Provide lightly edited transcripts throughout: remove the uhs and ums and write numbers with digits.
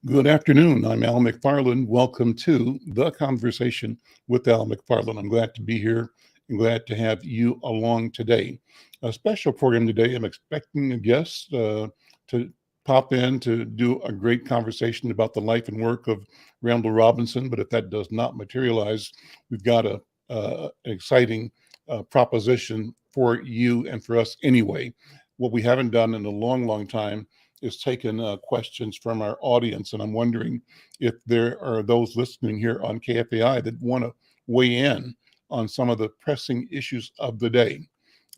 Good afternoon. I'm Al McFarlane. Welcome to The Conversation with Al McFarlane. I'm glad to be here and glad to have you along today. A special program today. I'm expecting a guest to pop in to do a great conversation about the life and work of Randall Robinson. But if that does not materialize, we've got an exciting proposition for you and for us anyway. What we haven't done in a long, long time is taken questions from our audience. And I'm wondering if there are those listening here on KFAI that want to weigh in on some of the pressing issues of the day.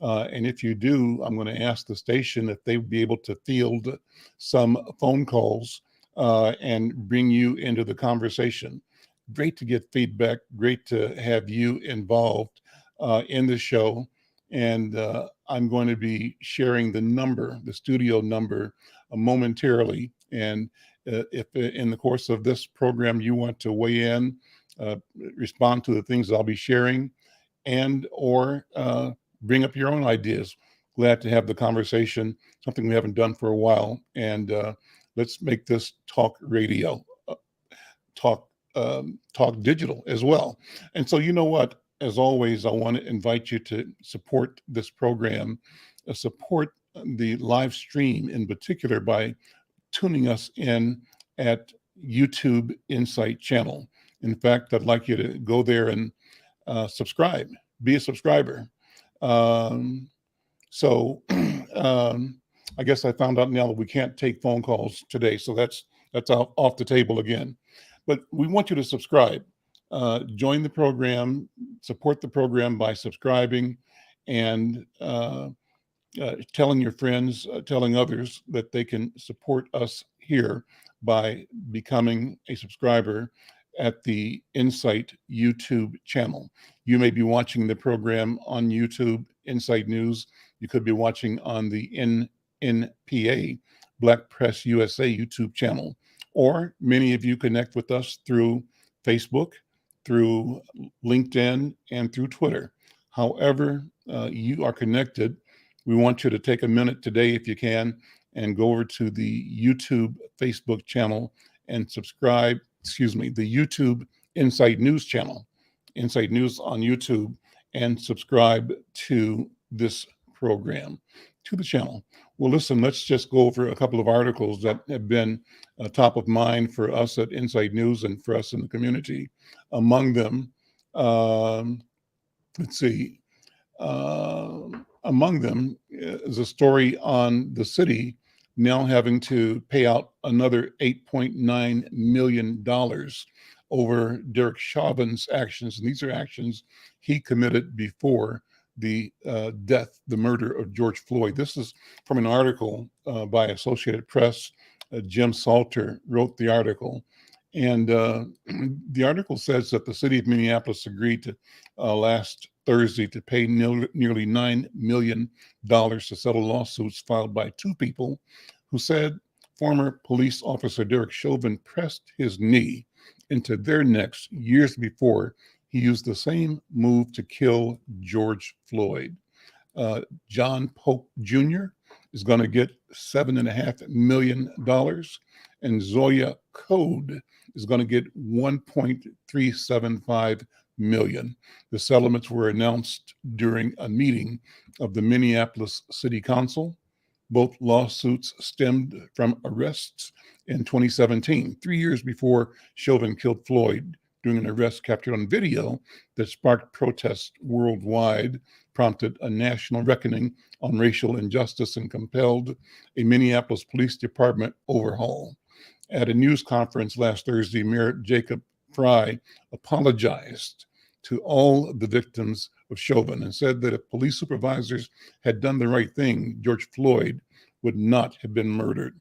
And if you do, I'm going to ask the station if they would be able to field some phone calls and bring you into the conversation. Great to get feedback. Great to have you involved in the show. And I'm going to be sharing the studio number momentarily. And if in the course of this program you want to weigh in, respond to the things I'll be sharing, and or bring up your own ideas, glad to have the conversation, something we haven't done for a while. And let's make this talk radio, talk digital as well. And so you know what? As always, I want to invite you to support this program, support the live stream in particular by tuning us in at YouTube Insight channel. In fact, I'd like you to go there and subscribe, be a subscriber. So I guess I found out now that we can't take phone calls today, so that's off the table again. But we want you to subscribe. Join the program, support the program by subscribing and telling your friends, telling others that they can support us here by becoming a subscriber at the Insight YouTube channel. You may be watching the program on YouTube, Insight News. You could be watching on the NPA, Black Press USA YouTube channel. Or many of you connect with us through Facebook, through LinkedIn, and through Twitter. However you are connected, we want you to take a minute today, if you can, and go over to the YouTube Facebook channel and subscribe, the YouTube Insight News channel, Insight News on YouTube, and subscribe to this program, to the channel. Well, listen, let's just go over a couple of articles that have been top of mind for us at Insight News and for us in the community. Among them, among them is a story on the city now having to pay out another $8.9 million over Derek Chauvin's actions. And these are actions he committed before the murder of George Floyd. This is from an article by Associated Press. Jim Salter wrote the article. And the article says that the city of Minneapolis agreed to last Thursday to pay nearly $9 million to settle lawsuits filed by two people who said former police officer Derek Chauvin pressed his knee into their necks years before he used the same move to kill George Floyd. John Pope Jr. is going to get $7.5 million, and Zoya Code is going to get $1.375 million. The settlements were announced during a meeting of the Minneapolis City Council. Both lawsuits stemmed from arrests in 2017, 3 years before Chauvin killed Floyd, during an arrest captured on video that sparked protests worldwide, prompted a national reckoning on racial injustice, and compelled a Minneapolis Police Department overhaul. At a news conference last Thursday, Mayor Jacob Frey apologized to all the victims of Chauvin and said that if police supervisors had done the right thing, George Floyd would not have been murdered.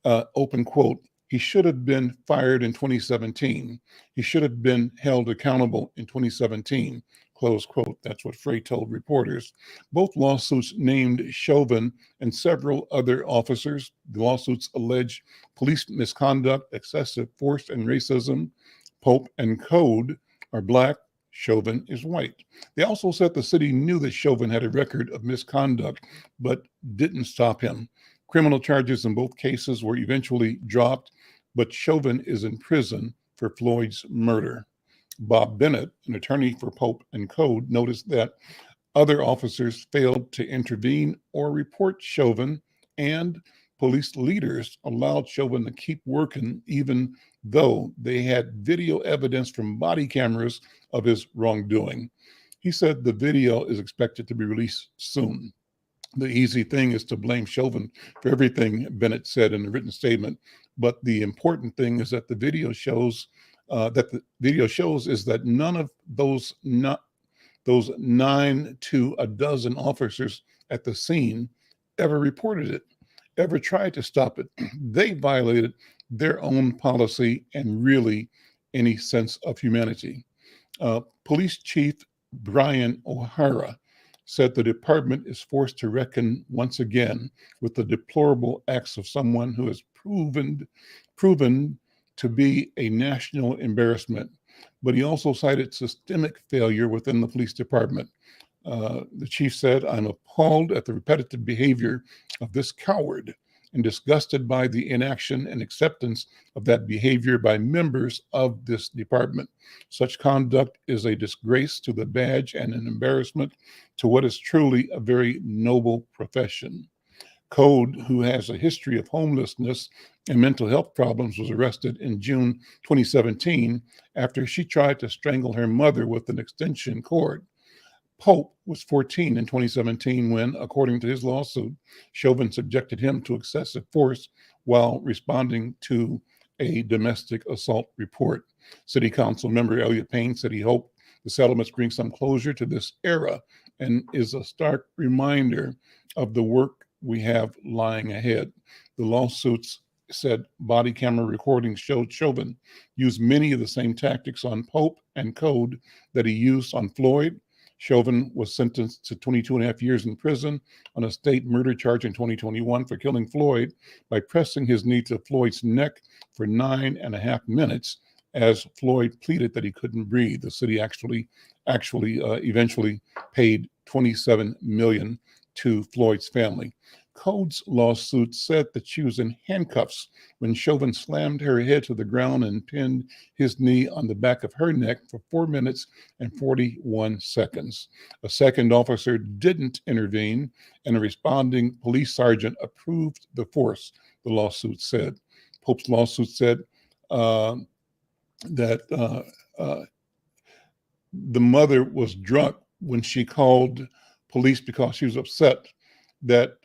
Open quote, he should have been fired in 2017. He should have been held accountable in 2017, close quote. That's what Frey told reporters. Both lawsuits named Chauvin and several other officers. The lawsuits allege police misconduct, excessive force, and racism. Pope and Code are Black. Chauvin is white. They also said the city knew that Chauvin had a record of misconduct, but didn't stop him. Criminal charges in both cases were eventually dropped, but Chauvin is in prison for Floyd's murder. Bob Bennett, an attorney for Pope and Code, noticed that other officers failed to intervene or report Chauvin, and police leaders allowed Chauvin to keep working even though they had video evidence from body cameras of his wrongdoing. He said the video is expected to be released soon. The easy thing is to blame Chauvin for everything, Bennett said in a written statement. But the important thing is that the video shows is that none of those those 9 to a dozen officers at the scene ever reported it, ever tried to stop it. They violated their own policy and really any sense of humanity. Police Chief Brian O'Hara said the department is forced to reckon once again with the deplorable acts of someone who has proven to be a national embarrassment. But he also cited systemic failure within the police department. The chief said, "I'm appalled at the repetitive behavior of this coward and disgusted by the inaction and acceptance of that behavior by members of this department. Such conduct is a disgrace to the badge and an embarrassment to what is truly a very noble profession." Code, who has a history of homelessness and mental health problems, was arrested in June 2017 after she tried to strangle her mother with an extension cord. Pope was 14 in 2017 when, according to his lawsuit, Chauvin subjected him to excessive force while responding to a domestic assault report. City Council member Elliot Payne said he hoped the settlements bring some closure to this era and is a stark reminder of the work we have lying ahead. The lawsuits said body camera recordings showed Chauvin used many of the same tactics on Pope and Code that he used on Floyd. Chauvin was sentenced to 22 and a half years in prison on a state murder charge in 2021 for killing Floyd by pressing his knee to Floyd's neck for 9.5 minutes as Floyd pleaded that he couldn't breathe. The city eventually paid $27 million to Floyd's family. Code's lawsuit said that she was in handcuffs when Chauvin slammed her head to the ground and pinned his knee on the back of her neck for 4 minutes and 41 seconds. A second officer didn't intervene, and a responding police sergeant approved the force, the lawsuit said. Pope's lawsuit said that the mother was drunk when she called police because she was upset that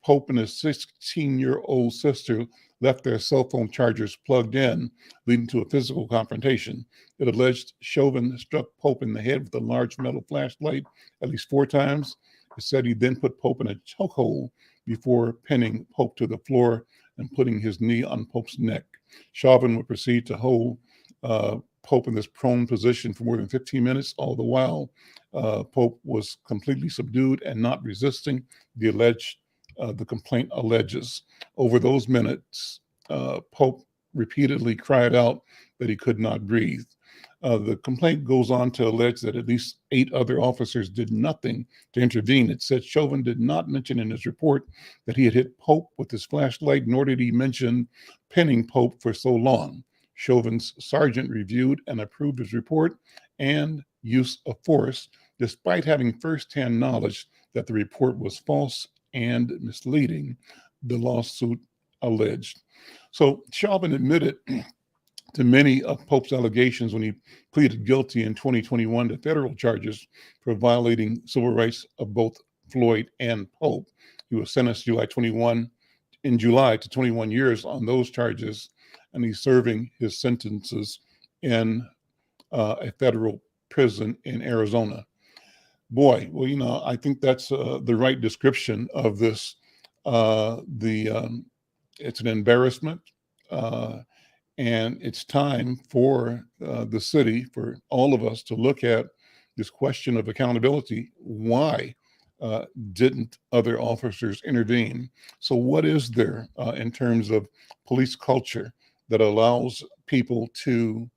Pope and his 16-year-old sister left their cell phone chargers plugged in, leading to a physical confrontation. It alleged Chauvin struck Pope in the head with a large metal flashlight at least 4 times. It said he then put Pope in a chokehold before pinning Pope to the floor and putting his knee on Pope's neck. Chauvin would proceed to hold Pope in this prone position for more than 15 minutes. All the while, Pope was completely subdued and not resisting. The complaint alleges. Over those minutes, Pope repeatedly cried out that he could not breathe. The complaint goes on to allege that at least 8 other officers did nothing to intervene. It said Chauvin did not mention in his report that he had hit Pope with his flashlight, nor did he mention pinning Pope for so long. Chauvin's sergeant reviewed and approved his report and use of force, despite having firsthand knowledge that the report was false and misleading, the lawsuit alleged. So Chauvin admitted to many of Pope's allegations when he pleaded guilty in 2021 to federal charges for violating civil rights of both Floyd and Pope. He was sentenced in July to 21 years on those charges, and he's serving his sentences in a federal prison in Arizona. Boy, well, I think that's the right description of this. It's an embarrassment, and it's time for the city, for all of us to look at this question of accountability. Why didn't other officers intervene? So what is there in terms of police culture that allows people to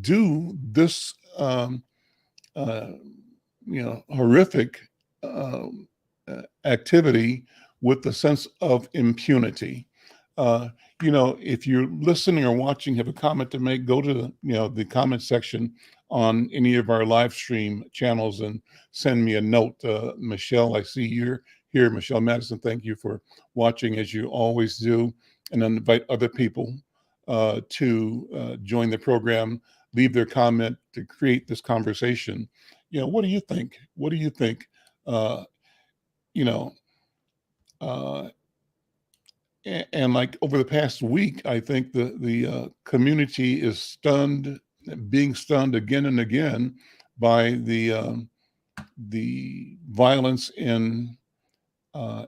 do this horrific activity with the sense of impunity. Uh, if you're listening or watching, have a comment to make, go to the comment section on any of our live stream channels and send me a note. Michelle, I see you're here. Michelle Madison, thank you for watching as you always do, and then invite other people to join the program, leave their comment to create this conversation. What do you think? What do you think? Uh, you know, uh, and like over the past week, I think the community is stunned, being stunned again and again by the violence in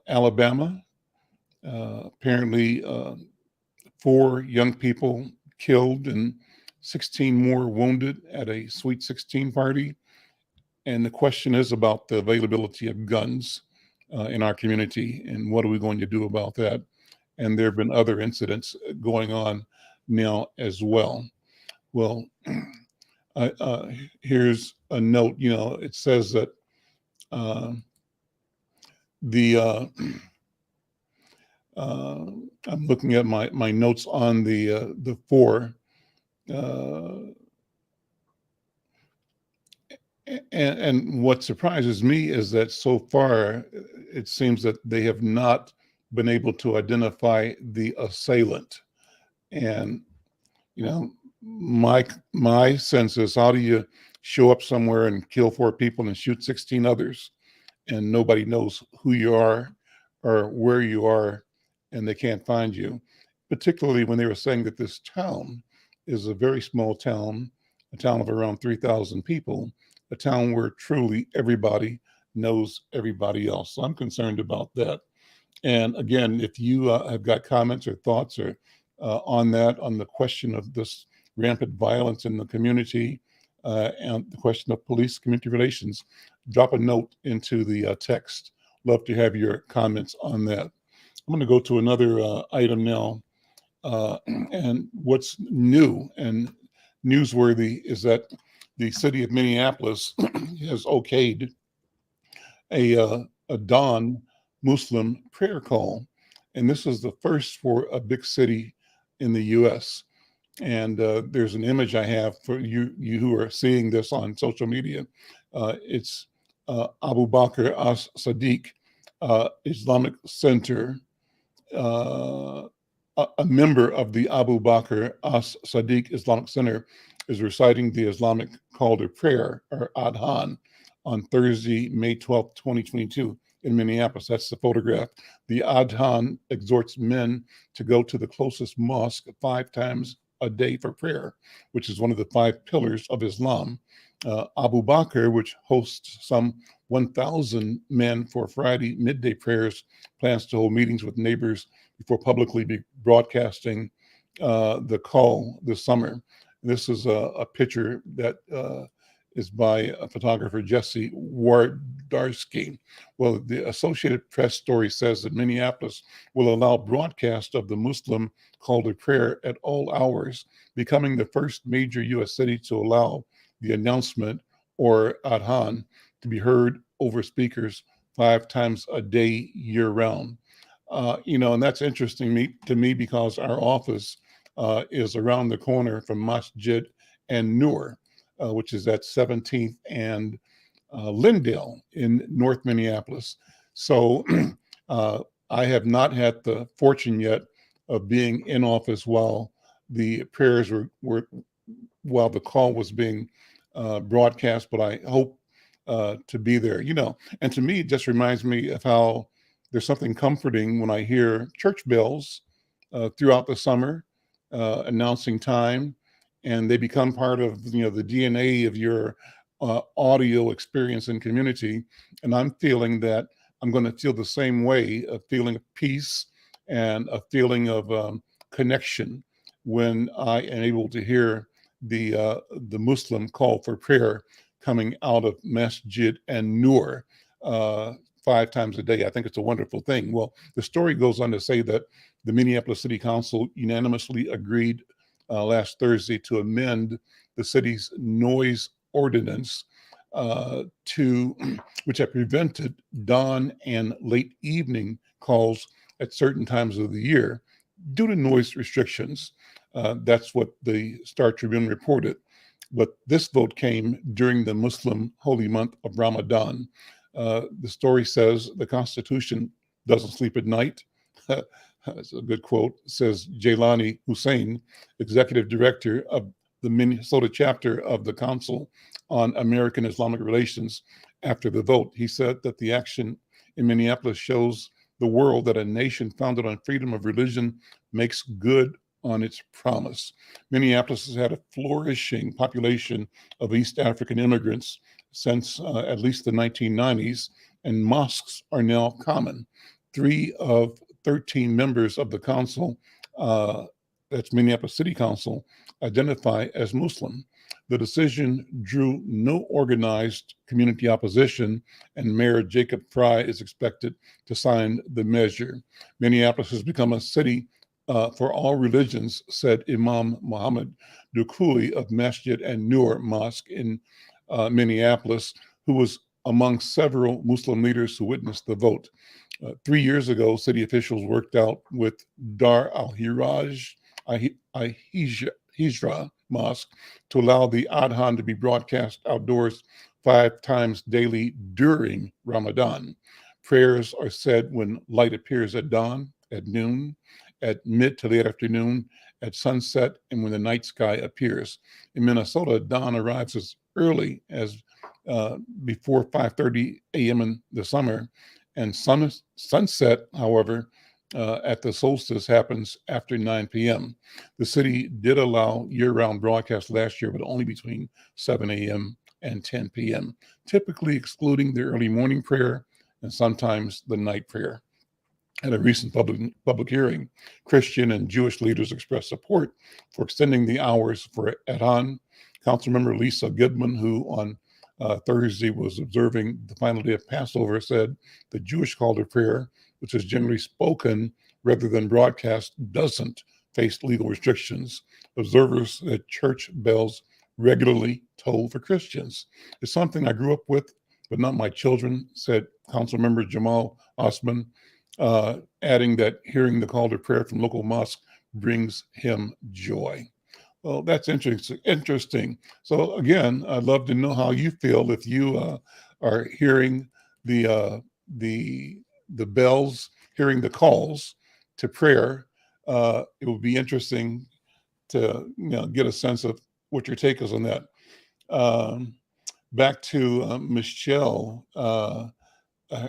Alabama. Apparently, 4 young people killed and 16 more wounded at a Sweet 16 party. And the question is about the availability of guns in our community, and what are we going to do about that? And there have been other incidents going on now as well. Well, here's a note. It says that the I'm looking at my notes on the 4. And what surprises me is that so far, it seems that they have not been able to identify the assailant. And my sense is, how do you show up somewhere and kill 4 people and shoot 16 others, and nobody knows who you are or where you are, and they can't find you? Particularly when they were saying that this town is a very small town, a town of around 3,000 people, a town where truly everybody knows everybody else. So I'm concerned about that. And again, if you have got comments or thoughts or on the question of this rampant violence in the community and the question of police community relations, drop a note into the text. Love to have your comments on that. I'm going to go to another item now. And what's new and newsworthy is that the city of Minneapolis has okayed a dawn Muslim prayer call. And this is the first for a big city in the U.S. And there's an image I have for you who are seeing this on social media. It's Abu Bakr as-Sadiq Islamic Center. A member of the Abu Bakr as-Sadiq Islamic Center is reciting the Islamic call to prayer, or Adhan, on Thursday, May 12th, 2022 in Minneapolis. That's the photograph. The Adhan exhorts men to go to the closest mosque 5 times a day for prayer, which is one of the 5 pillars of Islam. Abu Bakr, which hosts some 1,000 men for Friday midday prayers, plans to hold meetings with neighbors before publicly broadcasting the call this summer. This is a picture that is by a photographer, Jesse Wardarski. Well, the Associated Press story says that Minneapolis will allow broadcast of the Muslim call to prayer at all hours, becoming the first major U.S. city to allow the announcement, or Adhan, to be heard over speakers 5 times a day year-round. And that's interesting to me because our office is around the corner from Masjid and Nur, which is at 17th and Lindale in North Minneapolis. So I have not had the fortune yet of being in office while the prayers were while the call was being broadcast, but I hope to be there. And to me, it just reminds me of how there's something comforting when I hear church bells throughout the summer announcing time, and they become part of the DNA of your audio experience and community. And I'm feeling that I'm going to feel the same way, a feeling of peace and a feeling of connection when I am able to hear the Muslim call for prayer coming out of Masjid and Nur 5 times a day. I think it's a wonderful thing. Well, the story goes on to say that the Minneapolis City Council unanimously agreed last Thursday to amend the city's noise ordinance to which have prevented dawn and late evening calls at certain times of the year due to noise restrictions. That's what the Star Tribune reported. But this vote came during the Muslim holy month of Ramadan. The story says the Constitution doesn't sleep at night. That's a good quote, says Jailani Hussein, executive director of the Minnesota chapter of the Council on American Islamic Relations after the vote. He said that the action in Minneapolis shows the world that a nation founded on freedom of religion makes good on its promise. Minneapolis has had a flourishing population of East African immigrants since at least the 1990s, and mosques are now common. 3 of 13 members of the council, that's Minneapolis City Council, identify as Muslim. The decision drew no organized community opposition, and Mayor Jacob Fry is expected to sign the measure. Minneapolis has become a city for all religions, said Imam Muhammad Dukuli of Masjid and Nur Mosque in Minneapolis, who was among several Muslim leaders who witnessed the vote. 3 years ago, city officials worked out with Dar al-Hijra Mosque to allow the Adhan to be broadcast outdoors 5 times daily during Ramadan. Prayers are said when light appears at dawn, at noon, at mid to late afternoon, at sunset, and when the night sky appears. In Minnesota, dawn arrives as early as before 5:30 a.m. in the summer, and sunset, however, at the solstice happens after 9 p.m. The city did allow year-round broadcasts last year, but only between 7 a.m. and 10 p.m., typically excluding the early morning prayer and sometimes the night prayer. At a recent public hearing, Christian and Jewish leaders expressed support for extending the hours for Adhan. Councilmember Lisa Goodman, who on Thursday was observing the final day of Passover, said the Jewish call to prayer, which is generally spoken rather than broadcast, doesn't face legal restrictions. Observers at church bells regularly toll for Christians. It's something I grew up with, but not my children, said Councilmember Jamal Osman, adding that hearing the call to prayer from local mosques brings him joy. Well, that's interesting. So again, I'd love to know how you feel if you are hearing the bells, hearing the calls to prayer. It would be interesting to get a sense of what your take is on that. Back to Michelle.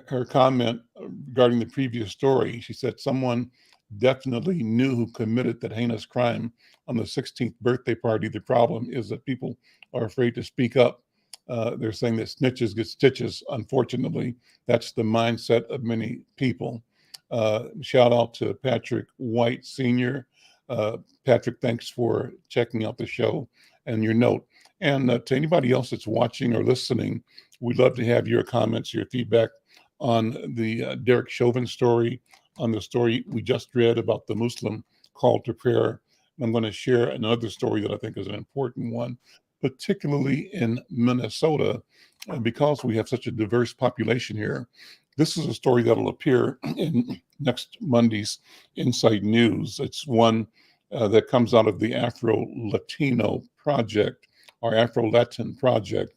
Her comment regarding the previous story. She said someone definitely knew who committed that heinous crime on the 16th birthday party. The problem is that people are afraid to speak up. They're saying that snitches get stitches. Unfortunately, that's the mindset of many people. Shout out to Patrick White Sr. Patrick, thanks for checking out the show and your note. And to anybody else that's watching or listening, we'd love to have your comments, your feedback on the Derek Chauvin story, on the story we just read about the Muslim call to prayer. I'm going to share another story that I think is an important one, particularly in Minnesota, because we have such a diverse population here. This is a story that will appear in next Monday's Insight News. It's one that comes out of the Afro-Latino Project, or Afro-Latin Project.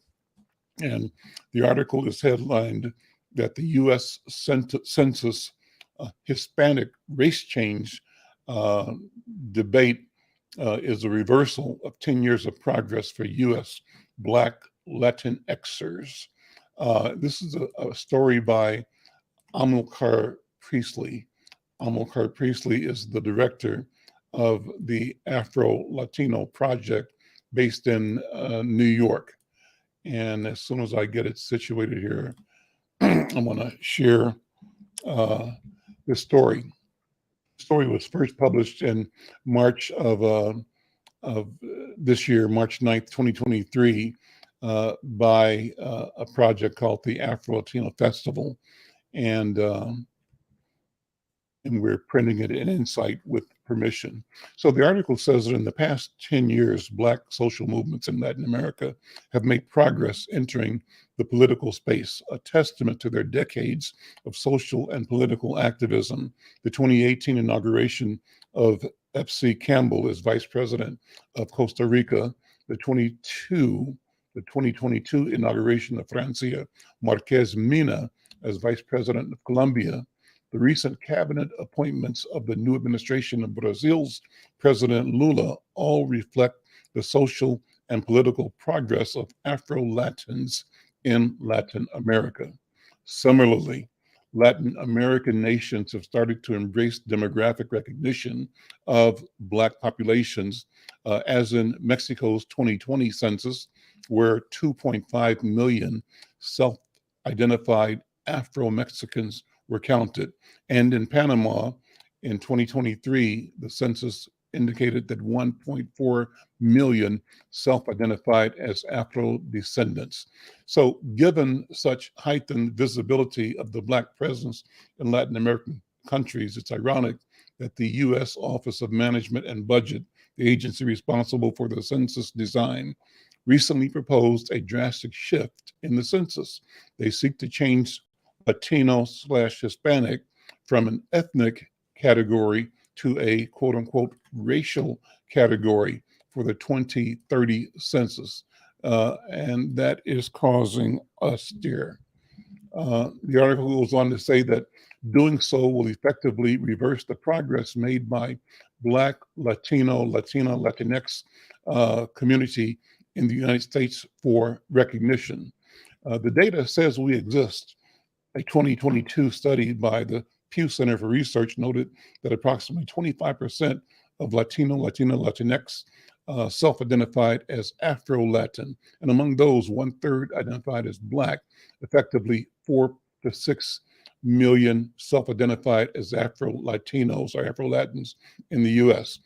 And the article is headlined that the U.S. Census Hispanic race change debate is a reversal of 10 years of progress for U.S. Black Latinxers. This is a story by Amilcar Priestley. Amilcar Priestley is the director of the Afro-Latino Project based in New York. And as soon as I get it situated here, I'm going to share this story. The story was first published in March of this year, March 9th, 2023, by a project called the Afro-Latino Festival. And we're printing it in Insight with permission. So the article says that in the past 10 years, Black social movements in Latin America have made progress entering the political space, a testament to their decades of social and political activism. The 2018 inauguration of F.C. Campbell as vice president of Costa Rica, the 2022 inauguration of Francia Marquez Mina as vice president of Colombia, the recent cabinet appointments of the new administration of Brazil's President Lula all reflect the social and political progress of Afro-Latins in Latin America. Similarly, Latin American nations have started to embrace demographic recognition of Black populations, as in Mexico's 2020 census, where 2.5 million self-identified Afro-Mexicans were counted. And in Panama, in 2023, the census indicated that 1.4 million self-identified as Afro-descendants. So given such heightened visibility of the Black presence in Latin American countries, it's ironic that the U.S. Office of Management and Budget, the agency responsible for the census design, recently proposed a drastic shift in the census. They seek to change Latino/Hispanic from an ethnic category to a quote unquote racial category for the 2030 census. And that is causing a stir. The article goes on to say that doing so will effectively reverse the progress made by Black, Latino, Latina, Latinx community in the United States for recognition. The data says we exist. A 2022 study by the Pew Center for Research noted that approximately 25% of Latino, Latina, Latinx self-identified as Afro-Latin, and among those, 1/3 identified as Black, effectively 4 to 6 million self-identified as Afro-Latinos or Afro-Latins in the US.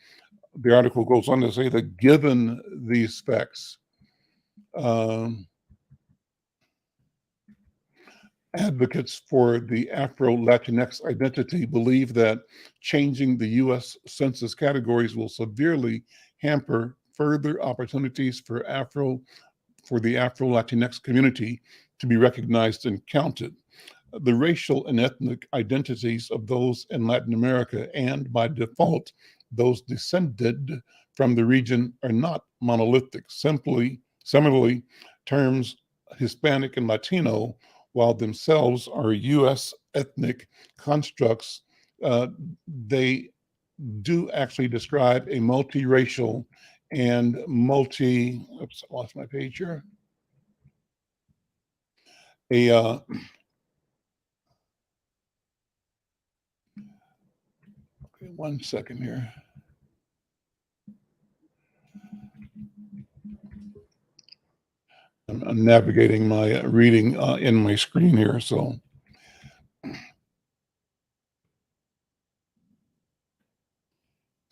The article goes on to say that given these facts, advocates for the Afro-Latinx identity believe that changing the U.S. census categories will severely hamper further opportunities for the Afro-Latinx community to be recognized and counted. The racial and ethnic identities of those in Latin America, and by default, those descended from the region, are not monolithic. Similarly, terms Hispanic and Latino, while themselves are U.S. ethnic constructs, they do actually describe a multiracial and oops, I lost my page here. Okay, 1 second here. I'm navigating my reading in my screen here, so.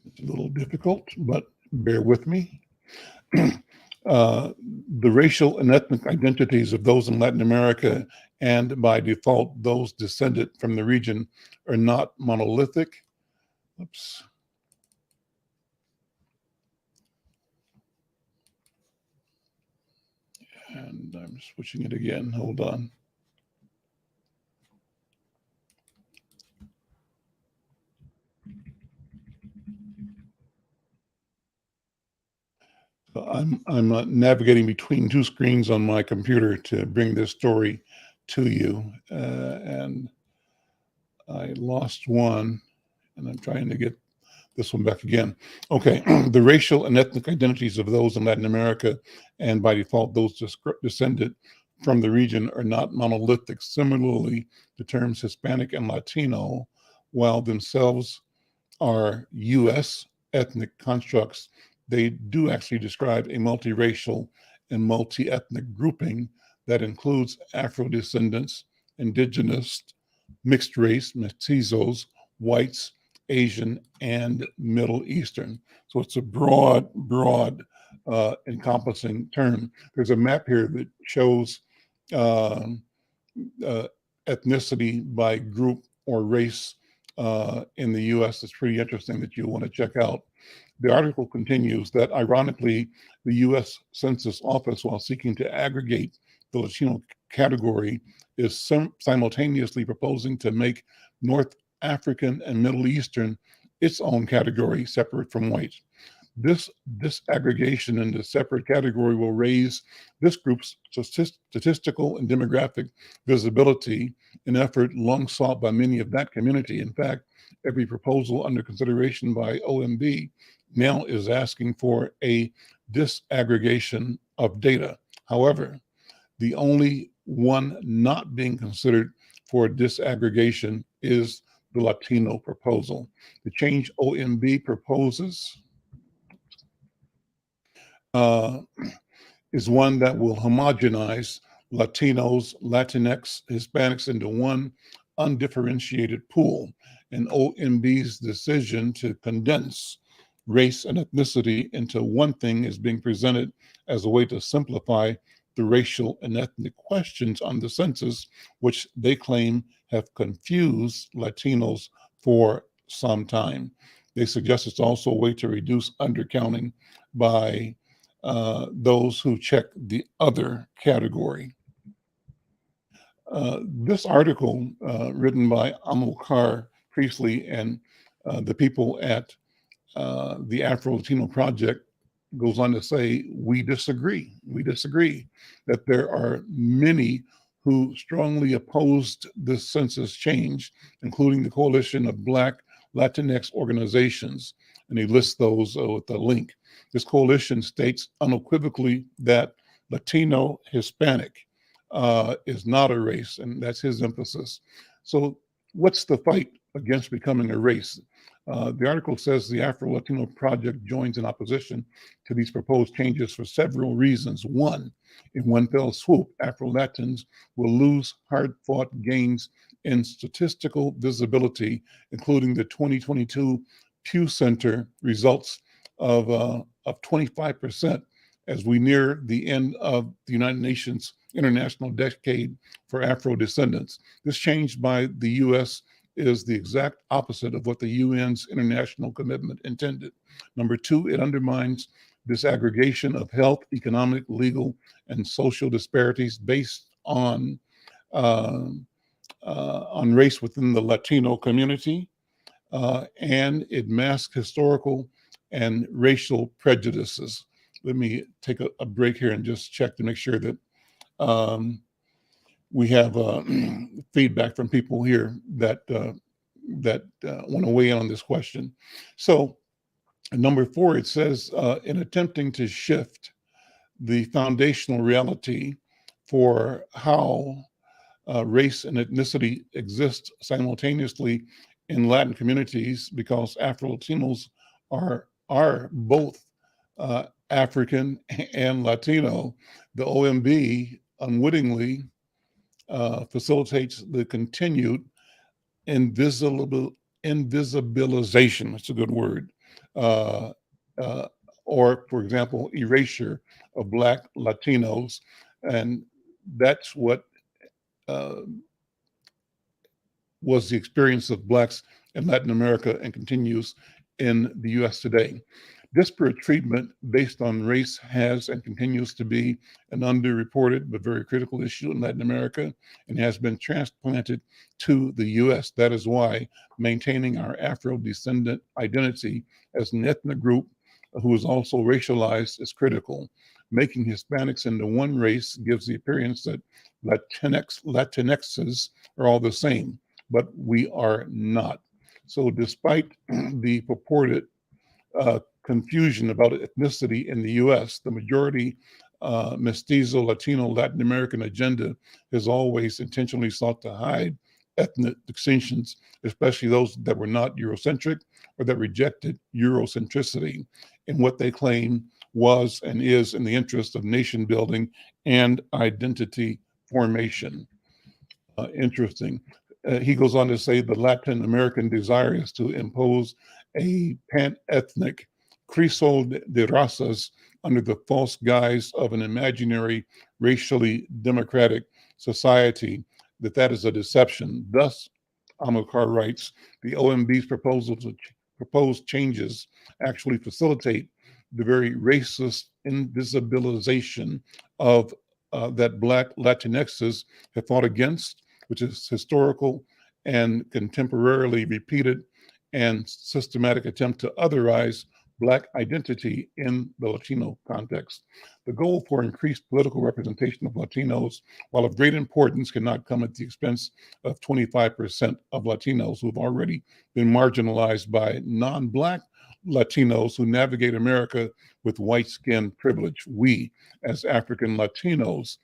It's a little difficult, but bear with me. The racial and ethnic identities of those in Latin America, and by default, those descended from the region, are not monolithic. Oops. And I'm switching it again. Hold on. So I'm navigating between two screens on my computer to bring this story to you, and I lost one, and I'm trying to get this one back again. Okay, the racial and ethnic identities of those in Latin America, and by default, those descended from the region, are not monolithic. Similarly, the terms Hispanic and Latino, while themselves are U.S. ethnic constructs, they do actually describe a multiracial and multi-ethnic grouping that includes Afro-descendants, indigenous, mixed race, mestizos, whites, Asian, and Middle Eastern. So it's a broad encompassing term. There's a map here that shows ethnicity by group or race in the U.S. that's pretty interesting that you'll want to check out. The article continues that, ironically, the U.S. Census Office, while seeking to aggregate the Latino category, is simultaneously proposing to make North African and Middle Eastern its own category separate from white. This disaggregation into separate category will raise this group's statistical and demographic visibility, an effort long sought by many of that community. In fact, every proposal under consideration by OMB now is asking for a disaggregation of data. However, the only one not being considered for disaggregation is the Latino proposal. The change OMB proposes is one that will homogenize Latinos, Latinx, Hispanics into one undifferentiated pool. And OMB's decision to condense race and ethnicity into one thing is being presented as a way to simplify the racial and ethnic questions on the census, which they claim have confused Latinos for some time. They suggest it's also a way to reduce undercounting by those who check the other category. This article, written by Amilcar Priestley and the people at the Afro-Latino Project, goes on to say, we disagree. We disagree that there are many who strongly opposed this census change, including the Coalition of Black Latinx Organizations. And he lists those with a link. This coalition states unequivocally that Latino Hispanic is not a race, and that's his emphasis. So what's the fight against becoming a race? The article says the Afro-Latino Project joins in opposition to these proposed changes for several reasons. One, in one fell swoop, Afro-Latins will lose hard-fought gains in statistical visibility, including the 2022 Pew Center results of 25% as we near the end of the United Nations International Decade for Afro-Descendants. This change by the U.S. is the exact opposite of what the UN's international commitment intended. Number two, it undermines disaggregation of health, economic, legal, and social disparities based on race within the Latino community, and it masks historical and racial prejudices. Let me take a break here and just check to make sure that we have feedback from people here that want to weigh in on this question. So, number four, it says, in attempting to shift the foundational reality for how race and ethnicity exist simultaneously in Latin communities, because Afro-Latinos are both African and Latino, the OMB unwittingly facilitates the continued invisibilization, that's a good word, or, for example, erasure of Black Latinos. And that's what was the experience of Blacks in Latin America and continues in the US today. Disparate treatment based on race has and continues to be an underreported but very critical issue in Latin America and has been transplanted to the US. That is why maintaining our Afro-descendant identity as an ethnic group who is also racialized is critical. Making Hispanics into one race gives the appearance that Latinxes are all the same, but we are not. So despite the purported confusion about ethnicity in the US, the majority mestizo, Latino, Latin American agenda has always intentionally sought to hide ethnic distinctions, especially those that were not Eurocentric or that rejected Eurocentricity in what they claim was and is in the interest of nation building and identity formation. Interesting. He goes on to say the Latin American desire is to impose a pan-ethnic crisol de razas under the false guise of an imaginary racially democratic society, that is a deception. Thus, Amilcar writes, the OMB's proposed changes actually facilitate the very racist invisibilization of that Black Latinxes have fought against, which is historical and contemporarily repeated and systematic attempt to otherize Black identity in the Latino context. The goal for increased political representation of Latinos, while of great importance, cannot come at the expense of 25% of Latinos who have already been marginalized by non-Black Latinos who navigate America with white skin privilege. We, as African Latinos,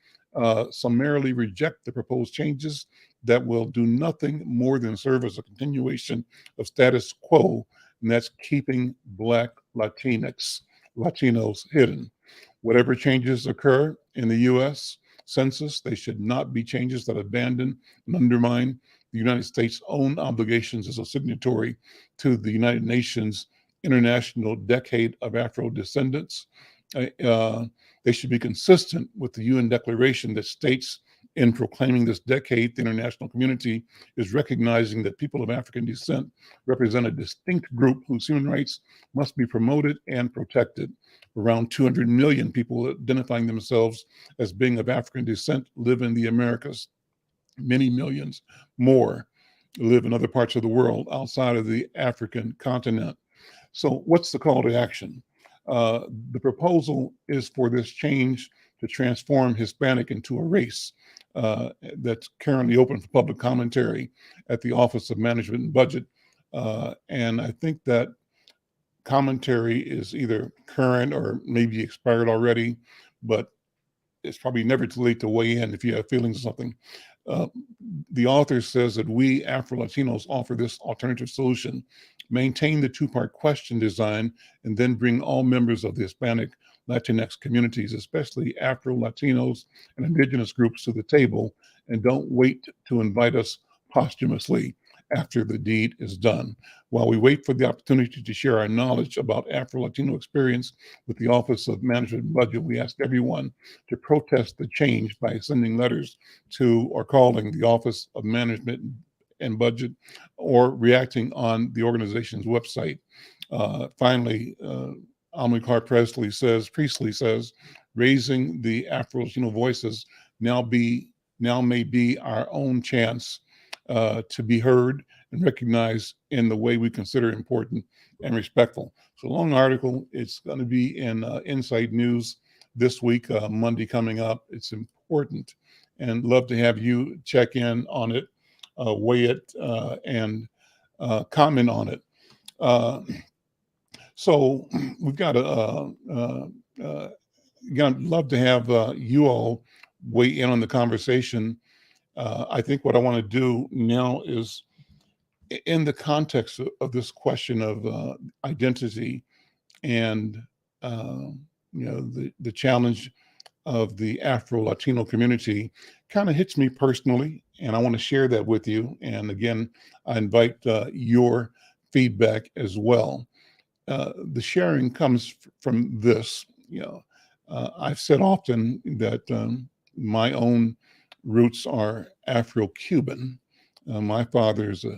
summarily reject the proposed changes that will do nothing more than serve as a continuation of status quo, and that's keeping Black Latinos hidden. Whatever changes occur in the U.S. Census, they should not be changes that abandon and undermine the United States' own obligations as a signatory to the United Nations International Decade of Afro-Descendants. They should be consistent with the UN Declaration that states, in proclaiming this decade, the international community is recognizing that people of African descent represent a distinct group whose human rights must be promoted and protected. Around 200 million people identifying themselves as being of African descent live in the Americas. Many millions more live in other parts of the world outside of the African continent. So what's the call to action? The proposal is for this change to transform Hispanic into a race. That's currently open for public commentary at the Office of Management and Budget. And I think that commentary is either current or maybe expired already, but it's probably never too late to weigh in if you have feelings of something. The author says that we Afro-Latinos offer this alternative solution: maintain the two-part question design and then bring all members of the Hispanic Latinx communities, especially Afro-Latinos and indigenous groups, to the table, and don't wait to invite us posthumously after the deed is done. While we wait for the opportunity to share our knowledge about Afro-Latino experience with the Office of Management and Budget, we ask everyone to protest the change by sending letters to or calling the Office of Management and Budget or reacting on the organization's website. Finally, Amilcar Priestley says, raising the Afro-Latino voices now may be our own chance to be heard and recognized in the way we consider important and respectful. So, long article. It's going to be in Insight News this week, Monday coming up. It's important, and love to have you check in on it, weigh it, and comment on it. So we've got to love to have you all weigh in on the conversation. I think what I want to do now is, in the context of this question of identity and the challenge of the Afro-Latino community, kind of hits me personally, and I want to share that with you. And again, I invite your feedback as well. The sharing comes from this. I've said often that my own roots are Afro-Cuban. My father is a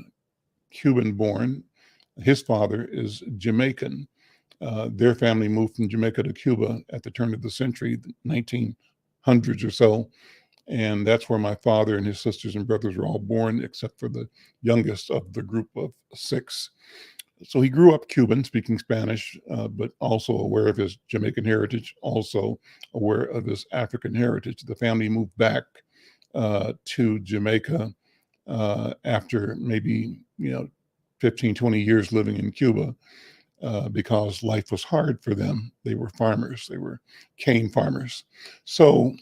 Cuban-born. His father is Jamaican. Their family moved from Jamaica to Cuba at the turn of the century, the 1900s or so. And that's where my father and his sisters and brothers were all born, except for the youngest of the group of 6. So he grew up Cuban, speaking Spanish, but also aware of his Jamaican heritage, also aware of his African heritage. The family moved back to Jamaica after maybe 15, 20 years living in Cuba because life was hard for them. They were farmers. They were cane farmers. So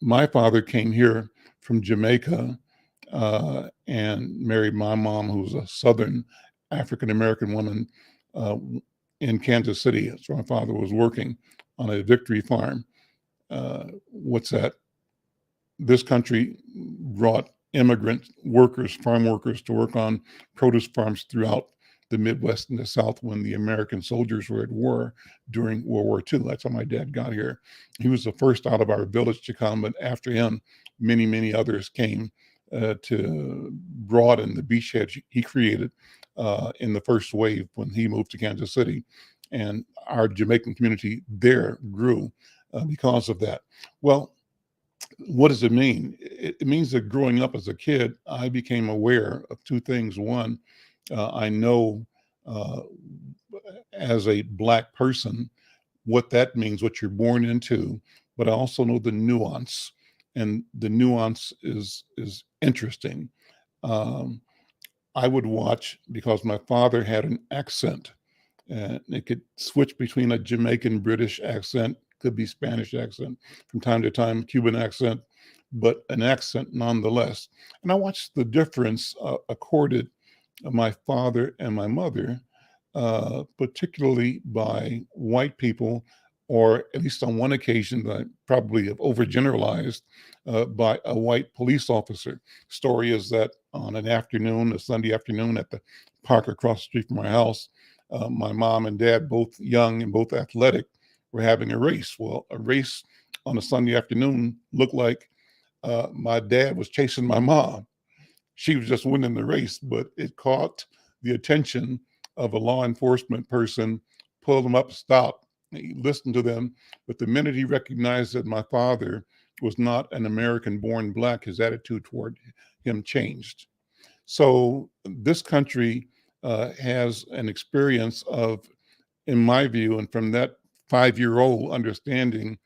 my father came here from Jamaica and married my mom, who was a Southern African-American woman in Kansas City. So my father was working on a victory farm. What's that? This country brought immigrant workers, farm workers, to work on produce farms throughout the Midwest and the South when the American soldiers were at war during World War II. That's how my dad got here. He was the first out of our village to come, but after him, many, many others came to broaden the beachhead he created in the first wave when he moved to Kansas City. And our Jamaican community there grew because of that. Well, what does it mean? It means that growing up as a kid, I became aware of two things. One, I know uh, as a Black person what that means, what you're born into, but I also know the nuance, and the nuance is interesting. Um, I would watch because my father had an accent, and it could switch between a Jamaican British accent, could be Spanish accent from time to time, Cuban accent, but an accent nonetheless. And I watched the difference accorded my father and my mother, particularly by white people, or at least on one occasion that I probably have overgeneralized, by a white police officer. Story is that on an afternoon, a Sunday afternoon at the park across the street from my house, my mom and dad, both young and both athletic, were having a race. Well, a race on a Sunday afternoon looked like my dad was chasing my mom. She was just winning the race, but it caught the attention of a law enforcement person, pulled them up, stopped. He listened to them, but the minute he recognized that my father was not an American born Black, his attitude toward him changed. So this country has an experience of, in my view, and from that 5-year-old understanding,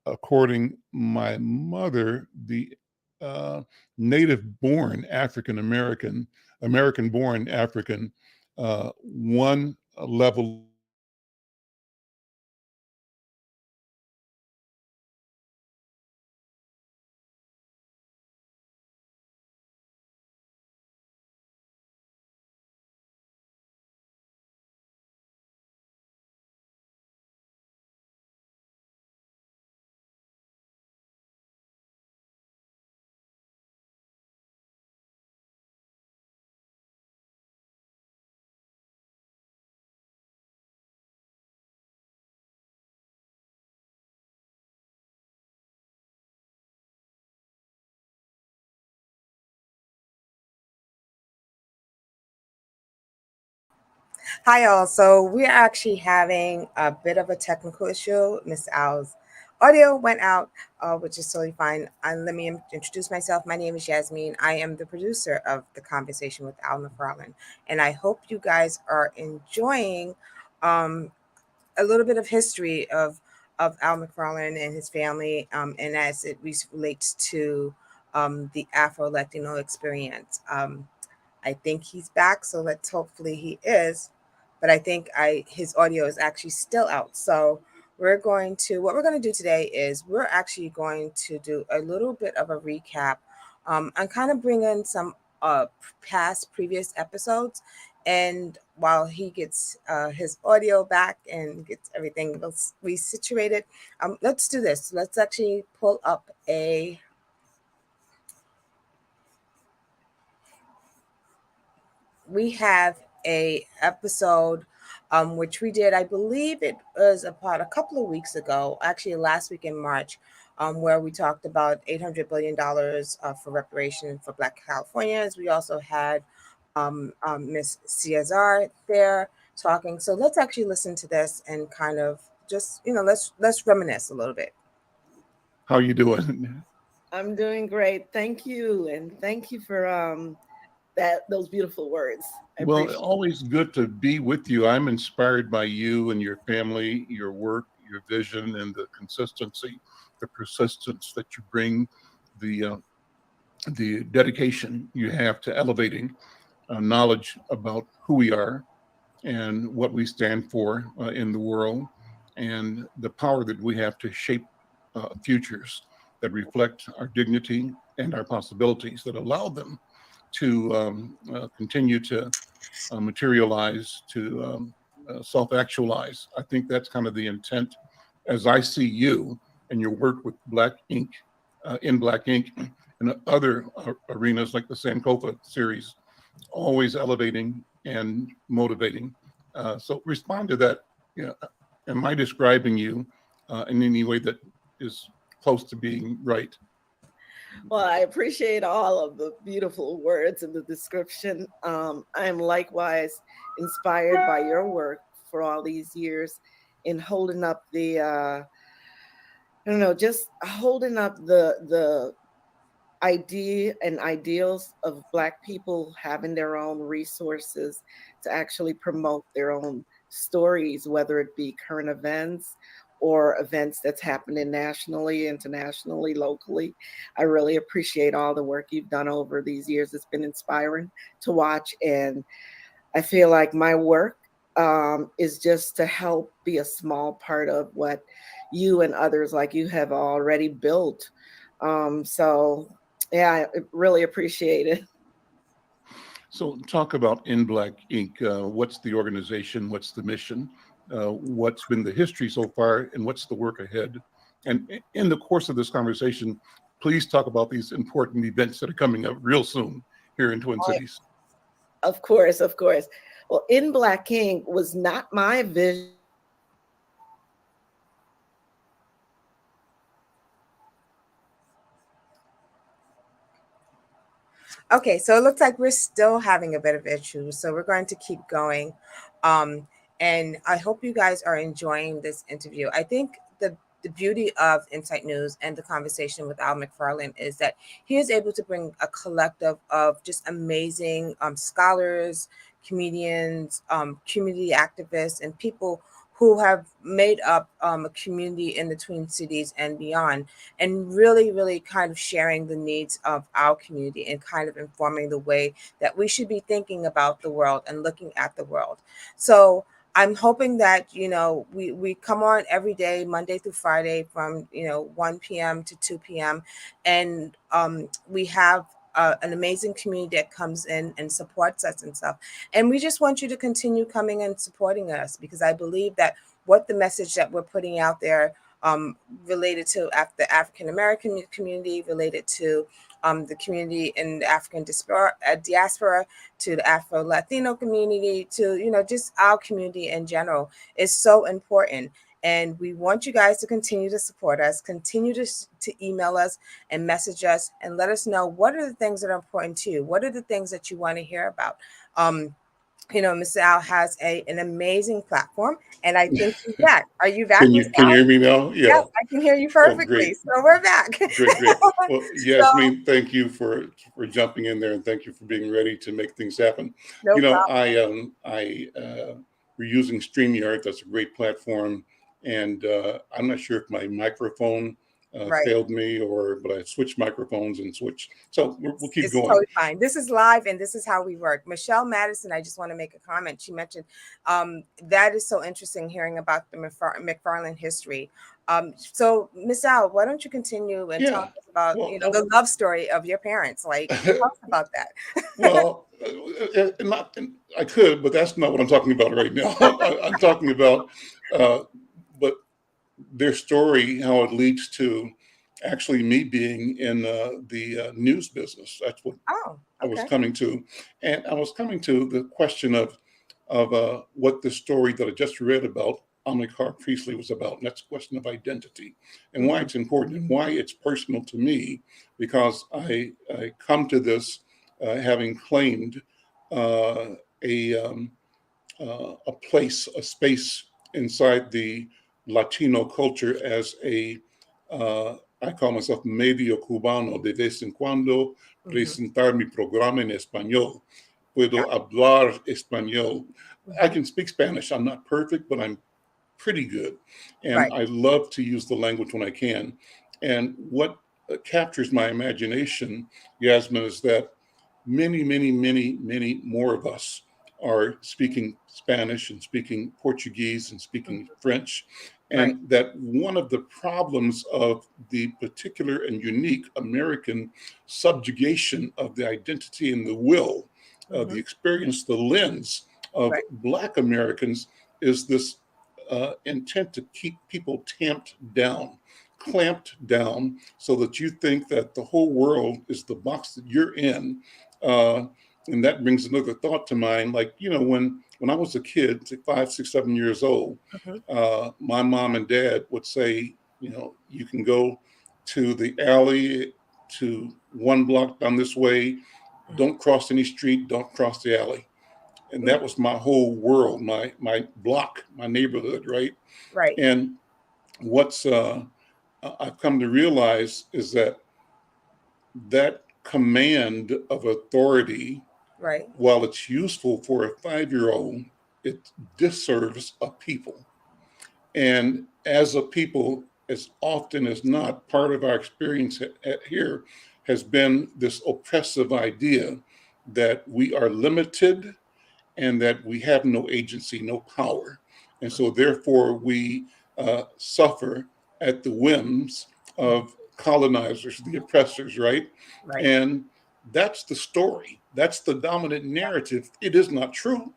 according my mother, the uh, native born African American, American born African, one level Hi, all. So we're actually having a bit of a technical issue. Miss Al's audio went out, which is totally fine. Let me introduce myself. My name is Yasmin. I am the producer of the Conversation with Al McFarlane, and I hope you guys are enjoying um, a little bit of history of Al McFarlane and his family, and as it relates to the Afro Latino experience. I think he's back, so let's hopefully he is. But I think I his audio is actually still out. So what we're going to do today is we're actually going to do a little bit of a recap, and kind of bring in some past previous episodes. And while he gets his audio back and gets everything else resituated, let's do this. Let's actually pull up a we have a episode which we did. I believe it was about a couple of weeks ago, actually last week in March, where we talked about $800 billion for reparation for Black Californians. We also had Miss Cesar there talking. So let's actually listen to this and kind of just let's reminisce a little bit. how you doing? I'm doing great. Thank you. And thank you for those beautiful words. I Well, appreciate it. always good to be with you. I'm inspired by you and your family, your work, your vision, and the consistency, the persistence that you bring, the dedication you have to elevating knowledge about who we are and what we stand for in the world, and the power that we have to shape futures that reflect our dignity and our possibilities, that allow them to continue to materialize, to self actualize. I think that's kind of the intent as I see you and your work with Black Ink, in Black Ink, and other arenas like the Sankofa series, always elevating and motivating. So respond to that. You know, am I describing you in any way that is close to being right? Well, I appreciate all of the beautiful words and the description. I am likewise inspired by your work for all these years in holding up the, I don't know, just holding up the idea and ideals of Black people having their own resources to actually promote their own stories, whether it be current events or events that's happening nationally, internationally, locally. I really appreciate all the work you've done over these years. It's been inspiring to watch, and I feel like my work is just to help be a small part of what you and others like you have already built. So, yeah, I really appreciate it. So talk about In Black Ink. What's the organization? What's the mission? What's been the history so far? And what's the work ahead? And in the course of this conversation, please talk about these important events that are coming up real soon here in Twin Cities. Of course, of course. Well, In Black King was not my vision. Okay, so it looks like we're still having a bit of issues, so we're going to keep going. Um, and I hope you guys are enjoying this interview. I think the beauty of Insight News and the conversation with Al McFarlane is that he is able to bring a collective of just amazing scholars, comedians, community activists, and people who have made up a community in the Twin Cities and beyond, and really, really kind of sharing the needs of our community and kind of informing the way that we should be thinking about the world and looking at the world. So I'm hoping that, we come on every day, Monday through Friday from, 1 p.m. to 2 p.m. And we have an amazing community that comes in and supports us and stuff. And we just want you to continue coming and supporting us, because I believe that what the message that we're putting out there, related to the African American community, related to the community in the African diaspora, to the Afro Latino community, to just our community in general, is so important. And we want you guys to continue to support us, continue to email us and message us and let us know what are the things that are important to you. What are the things that you want to hear about? Mr. Al has an amazing platform, and I think he's back. Are you back, Can Mr. you hear me now? Yes, Yeah. I can hear you Oh, perfectly. great. So we're back. Great, great. Well, So Yasmin, thank you for jumping in there, and thank you for being ready to make things happen. no problem. We're using StreamYard. That's a great platform, and I'm not sure if my microphone Right. failed me, but I switched microphones and switched. So we'll keep It's going. totally fine. This is live, and this is how we work. Michelle Madison, I just want to make a comment. She mentioned that is so interesting hearing about the McFarlane history. So, Miss Al, why don't you continue and tell Yeah. us about Well, the love story of your parents? Like, tell us about that. well, I could, but that's not what I'm talking about right now. I'm talking about, but their story, how it leads to actually me being in the news business. That's what Oh, I was okay. coming to, and I was coming to the question of what the story that I just read about Amilcar Priestley was about, and that's a question of identity and why Mhm. it's important and why it's personal to me, because I come to this having claimed uh, a a place, a space inside the Latino culture as I call myself medio cubano. De vez en cuando Mhm. presentar mi programa en español. Got Puedo hablar español. it. I Mhm. can speak Spanish. I'm not perfect, but I'm pretty good. And Right. I love to use the language when I can. And what captures my imagination, Yasmin, is that many, many, many, many more of us are speaking Spanish and speaking Portuguese and speaking Mhm. French. Right. And that one of the problems of the particular and unique American subjugation of the identity and the will, the Mhm. experience, the lens of Right. Black Americans is this intent to keep people tamped down, clamped down, so that you think that the whole world is the box that you're in. Uh, and that brings another thought to mind. Like, when I was a kid, say 5, 6, 7 years old, Mhm. my mom and dad would say, you can go to the alley to 1 block down this way. Don't cross any street. Don't cross the alley. And that was my whole world, my block, my neighborhood, right? Right. And what's I've come to realize is that command of authority, Right. while it's useful for a 5-year-old, it disserves a people. And as a people, as often as not, part of our experience here has been this oppressive idea that we are limited and that we have no agency, no power. And so therefore we suffer at the whims of colonizers, the oppressors, right? Right. And that's the story. That's the dominant narrative. It is not true.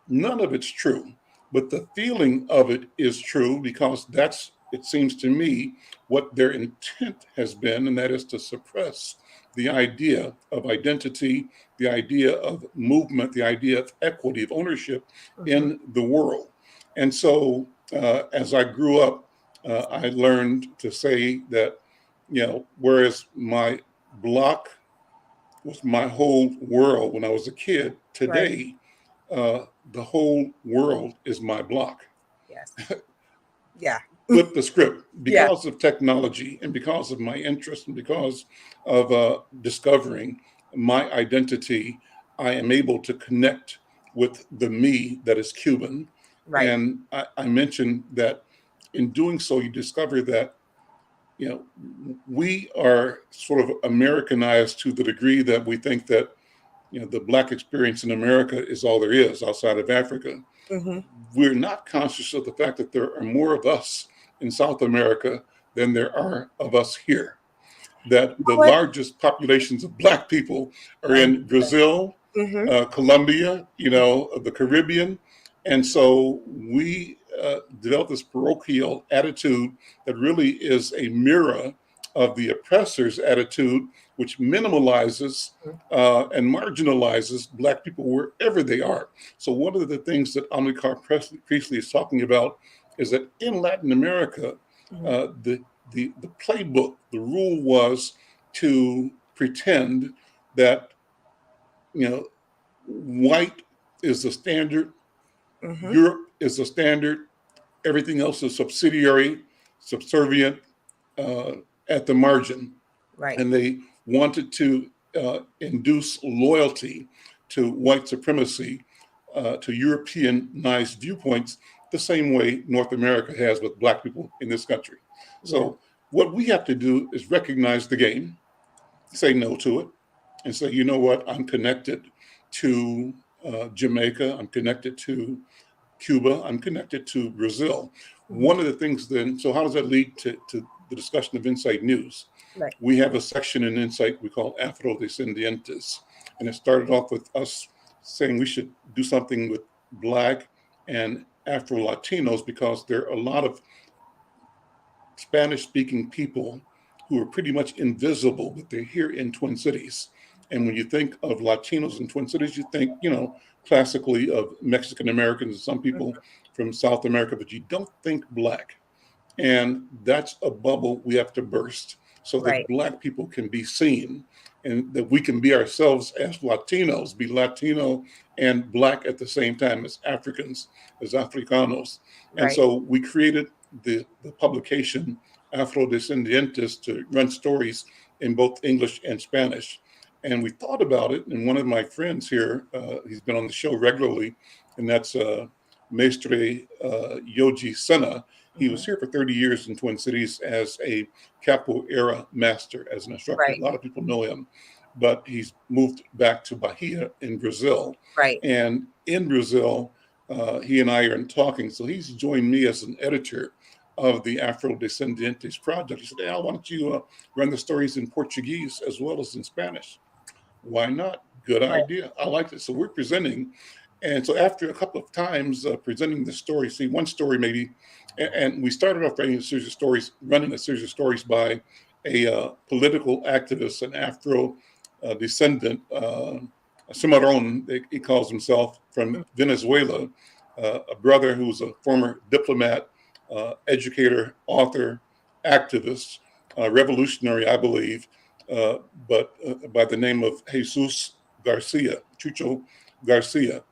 None of it's true, but the feeling of it is true because that's, it seems to me, what their intent has been, and that is to suppress the idea of identity, the idea of movement, the idea of equity, of ownership in the world. And so as I grew up, I learned to say that, whereas my block was my whole world when I was a kid, today, the whole world is my block. Yes. Yeah. Flip the script. Yeah. Because of technology and because of my interest and because of discovering my identity, I am able to connect with the me that is Cuban. Right. And I mentioned that in doing so, you discover that, we are sort of Americanized to the degree that we think that, the Black experience in America is all there is outside of Africa. We're not conscious of the fact that there are more of us in South America than there are of us here. That the largest populations of Black people are in Brazil, Colombia, the Caribbean. And so we developed this parochial attitude that really is a mirror of the oppressor's attitude, which minimalizes and marginalizes Black people wherever they are. So one of the things that Amilcar Priestley is talking about is that in Latin America, the playbook, the rule was to pretend that, white is the standard, Europe is the standard, everything else is subsidiary, subservient, at the margin. Right. And they wanted to induce loyalty to white supremacy, to Europeanized viewpoints, the same way North America has with Black people in this country. So what we have to do is recognize the game, say no to it, and say, you know what, I'm connected to Jamaica, I'm connected to Cuba, I'm connected to Brazil. One of the things then, so how does that lead to the discussion of Insight News? Right. We have a section in Insight we call Afrodescendientes, and it started off with us saying we should do something with Black and Afro-Latinos because there are a lot of Spanish-speaking people who are pretty much invisible, but they're here in Twin Cities. And when you think of Latinos in Twin Cities, you think, classically of Mexican Americans and some people from South America, but you don't think Black. And that's a bubble we have to burst so that Black people can be seen and that we can be ourselves as Latinos, be Latino and Black at the same time as Africans, as Africanos. And so we created the publication Afrodescendientes to run stories in both English and Spanish. And we thought about it, and one of my friends here, he's been on the show regularly, and that's Maestre Yoji Sena. He was here for 30 years in Twin Cities as a capoeira master, as an instructor. A lot of people know him, but he's moved back to Bahia in Brazil. And in Brazil, he and I are talking. So he's joined me as an editor of the Afrodescendientes project. He said, Al, why don't you run the stories in Portuguese as well as in Spanish? Why not? Good idea. I like it. So we're presenting. And so after a couple of times presenting the story, see one story maybe, and we started off running a series of stories by a political activist, an Afro descendant, Cimarron, he calls himself, from Venezuela, a brother who's a former diplomat, educator, author, activist, revolutionary, I believe, uh, but by the name of Jesus Garcia, Chucho Garcia.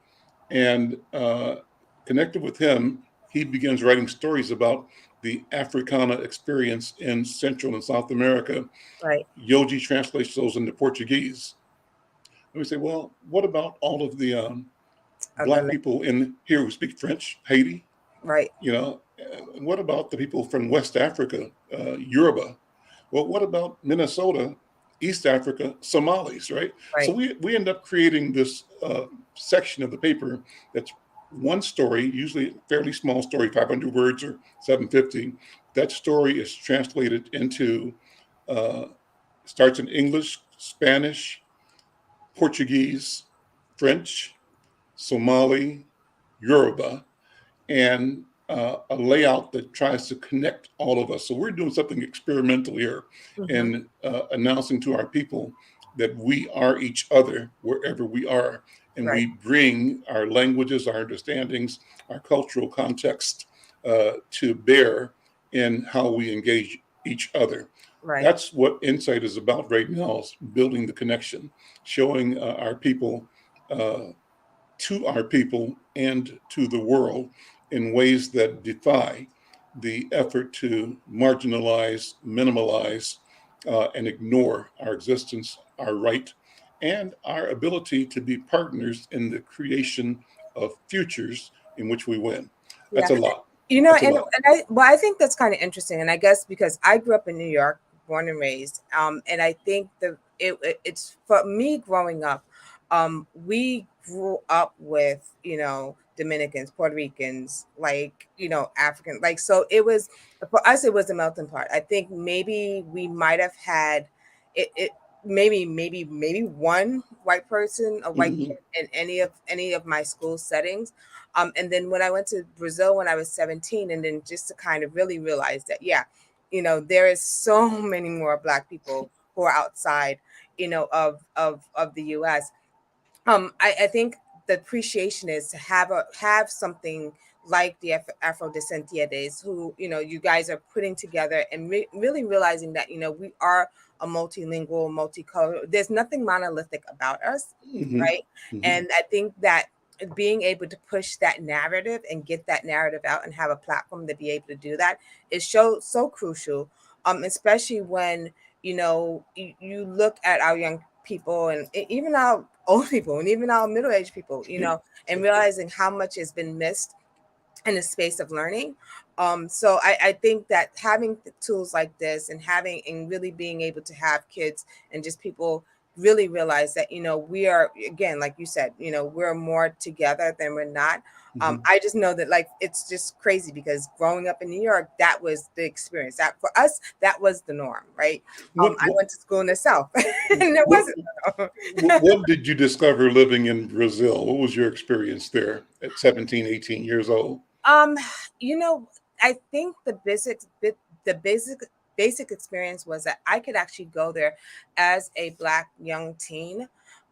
And connected with him, he begins writing stories about the Africana experience in Central and South America. Right. Yogi translates those into Portuguese. And we say, well, what about all of the Black Other, people in here who speak French, Haiti? right. You know, what about the people from West Africa, Yoruba? Well, what about Minnesota, East Africa, Somalis, right? So Right. we end up creating this section of the paper that's one story, usually a fairly small story, 500 words or 750. That story is translated into, uh, starts in English, Spanish, Portuguese, French, Somali, Yoruba, and a layout that tries to connect all of us. So we're doing something experimental here Hmm. and announcing to our people that we are each other wherever we are. And Right. we bring our languages, our understandings, our cultural context to bear in how we engage each other. Right. That's what Insight is about right now, is building the connection, showing our people uh, to our people and to the world in ways that defy the effort to marginalize, minimalize, and ignore our existence, our right, and our ability to be partners in the creation of futures in which we win. That's Yeah. a lot. You know, That's a and, lot. and I well, I think that's kind of interesting, and I guess because I grew up in New York, born and raised, and I think it's for me growing up, we grew up with Dominicans, Puerto Ricans, like African, like so it was for us it was a melting pot. I think maybe we might have had it maybe one white person, a white Mhm. kid in any of my school settings. And then when I went to Brazil when I was 17, and then just to kind of really realize that, yeah, there is so many more Black people who are outside, of the US. I think the appreciation is to have something like the Afro Descendientes, who you guys are putting together and really realizing that we are a multilingual, multicultural. There's nothing monolithic about us, Mhm. right? Mhm. And I think that being able to push that narrative and get that narrative out and have a platform to be able to do that is so crucial. Especially when you look at our young people and even our old people and even our middle-aged people, and realizing how much has been missed in the space of learning. So I think that having tools like this and having and really being able to have kids and just people really realize that we are, again, like you said, we're more together than we're not. Mhm. I just know that, like, it's just crazy because growing up in New York, that was the experience. That for us, that was the norm, right? What, I what, went to school in the South, and there what, wasn't the norm. what did you discover living in Brazil? What was your experience there at 17, 18 years old? Um, I think the basic experience was that I could actually go there as a Black young teen,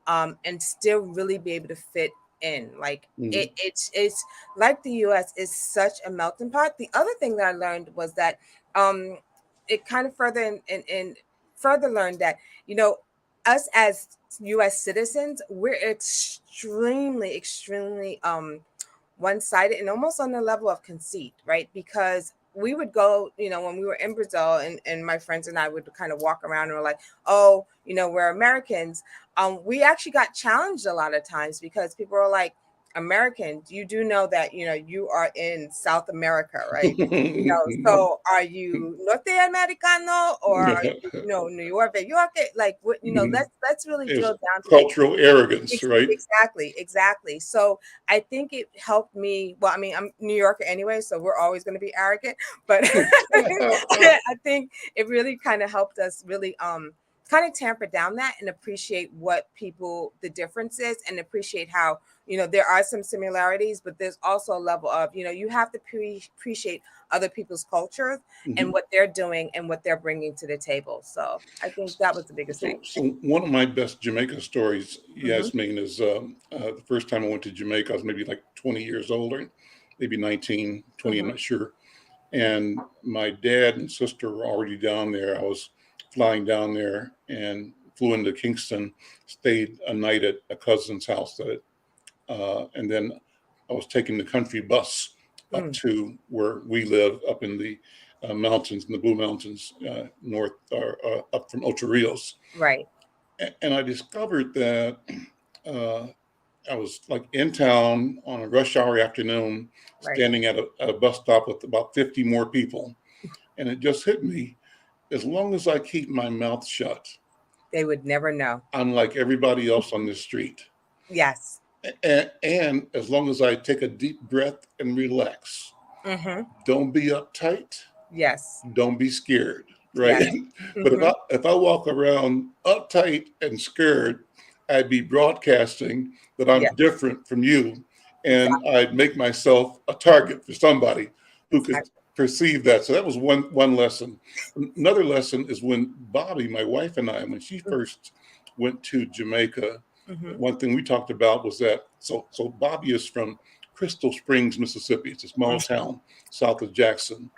and still really be able to fit in. Like Mhm. it's like the U.S. is such a melting pot. The other thing that I learned was that um, it kind of further and further learned that us as U.S. citizens, we're extremely one-sided and almost on the level of conceit, right? Because we would go, when we were in Brazil, and my friends and I would kind of walk around and we're like, oh, we're Americans. We actually got challenged a lot of times because people are like, American, you do know that you are in South America, right? So are you Norte Americano, or are you, New York, like what? Let's really Is drill down to the cultural arrogance, right? Exactly. So I think it helped me. Well, I mean, I'm New Yorker anyway, so we're always going to be arrogant. But I think it really kind of helped us really kind of tamper down that and appreciate what the difference is, and appreciate how there are some similarities, but there's also a level of you have to appreciate other people's cultures and Mhm. what they're doing and what they're bringing to the table. So I think that was the biggest thing. So one of my best Jamaica stories, Hmm. Yasmin, is the first time I went to Jamaica, I was maybe like 20 years old, or maybe 19, 20, I'm Hmm. not sure. And my dad and sister were already down there. I was flying down there and flew into Kingston, stayed a night at a cousin's house and then I was taking the country bus up to where we live up in the mountains, in the Blue Mountains, north or up from Ocho Rios. Right. And I discovered that I was like in town on a rush hour afternoon, Right. standing at a bus stop with about 50 more people. And it just hit me, as long as I keep my mouth shut, They would never know. I'm like everybody else on the street. Yes. And as long as I take a deep breath and relax, don't be uptight, Yes. don't be scared, right? Yes. But if I walk around uptight and scared, I'd be broadcasting that I'm different from you, and I'd make myself a target for somebody who could perceive that. So that was one lesson. Another lesson is when Bobby, my wife, and I, when she first went to Jamaica, one thing we talked about was that so Bobby is from Crystal Springs, Mississippi. It's a small town south of Jackson.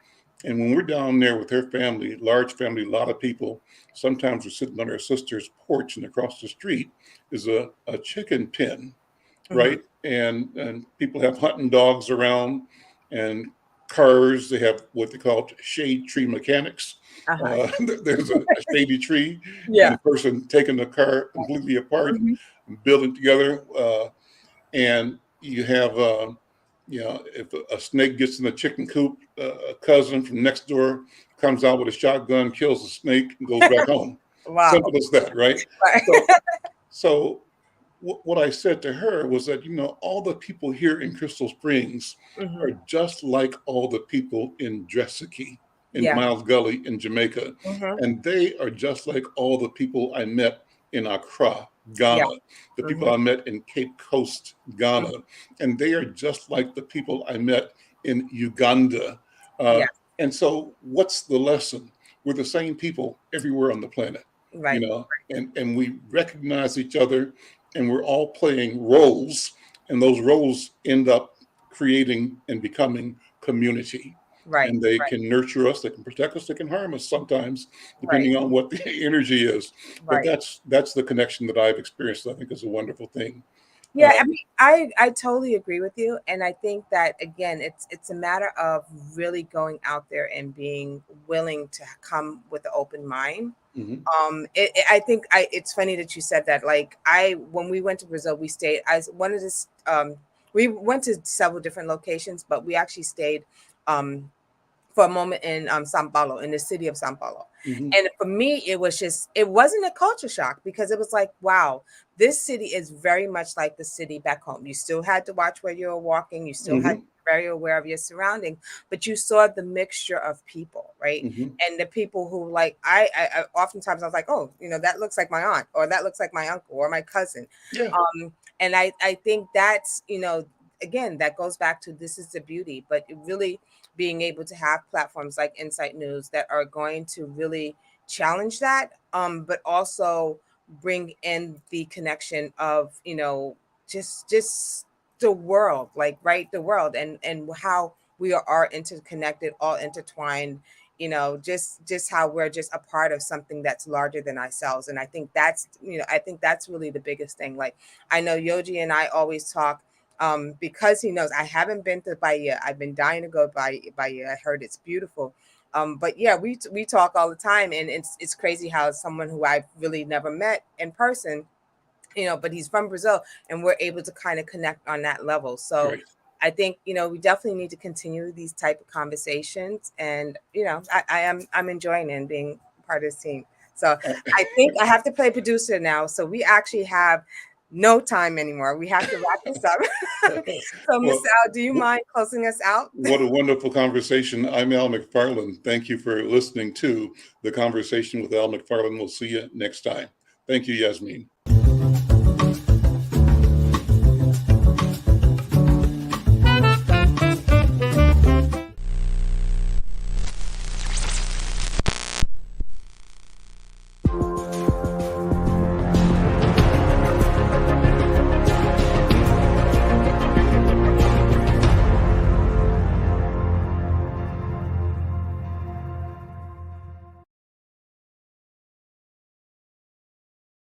And when we're down there with her family, large family, a lot of people, sometimes we're sitting on her sister's porch, and across the street is a chicken pen, right? And people have hunting dogs around and cars. They have what they call shade tree mechanics. There's a shady tree, and a person taking the car completely apart and building together. And you have if a snake gets in the chicken coop, a cousin from next door comes out with a shotgun, kills the snake, and goes back home. Wow. Simple as that, right? So what I said to her was that, all the people here in Crystal Springs are just like all the people in Dresiki, in Miles Gully in Jamaica. And they are just like all the people I met in Accra, Ghana, the people I met in Cape Coast, Ghana, and they are just like the people I met in Uganda. And so what's the lesson? We're the same people everywhere on the planet, and we recognize each other, and we're all playing roles, and those roles end up creating and becoming community. And they can nurture us, they can protect us, they can harm us sometimes, depending on what the energy is. But that's the connection that I've experienced. I think is a wonderful thing. Yeah, I mean, I totally agree with you, and I think that again, it's a matter of really going out there and being willing to come with an open mind. I think it's funny that you said that. Like when we went to Brazil, we stayed. We went to several different locations, but we actually stayed for a moment in Sao Paulo, in the city of Sao Paulo. And for me, it wasn't a culture shock, because it was like, wow, this city is very much like the city back home. You still had to watch where you were walking. You still had to be very aware of your surroundings, but you saw the mixture of people, right? And the people who I oftentimes I was like, oh, that looks like my aunt, or that looks like my uncle or my cousin. And I think that's, again, that goes back to, this is the beauty, but it really being able to have platforms like Insight News that are going to really challenge that, but also bring in the connection of, just the world, the world, and how we are interconnected, all intertwined, just how we're just a part of something that's larger than ourselves. And I think that's really the biggest thing. Like, I know Yoji and I always talk, because he knows I haven't been to Bahia. I've been dying to go to Bahia. I heard it's beautiful. But yeah, we talk all the time, and it's crazy how someone who I've really never met in person, but he's from Brazil, and we're able to kind of connect on that level. So I think, we definitely need to continue these type of conversations, and I'm enjoying it and being part of this team. So I think I have to play producer now. So we actually have no time anymore. We have to wrap this up. So, Ms. Al, do you mind closing us out? What a wonderful conversation. I'm Al McFarlane. Thank you for listening to The Conversation with Al McFarlane. We'll see you next time. Thank you, Yasmin.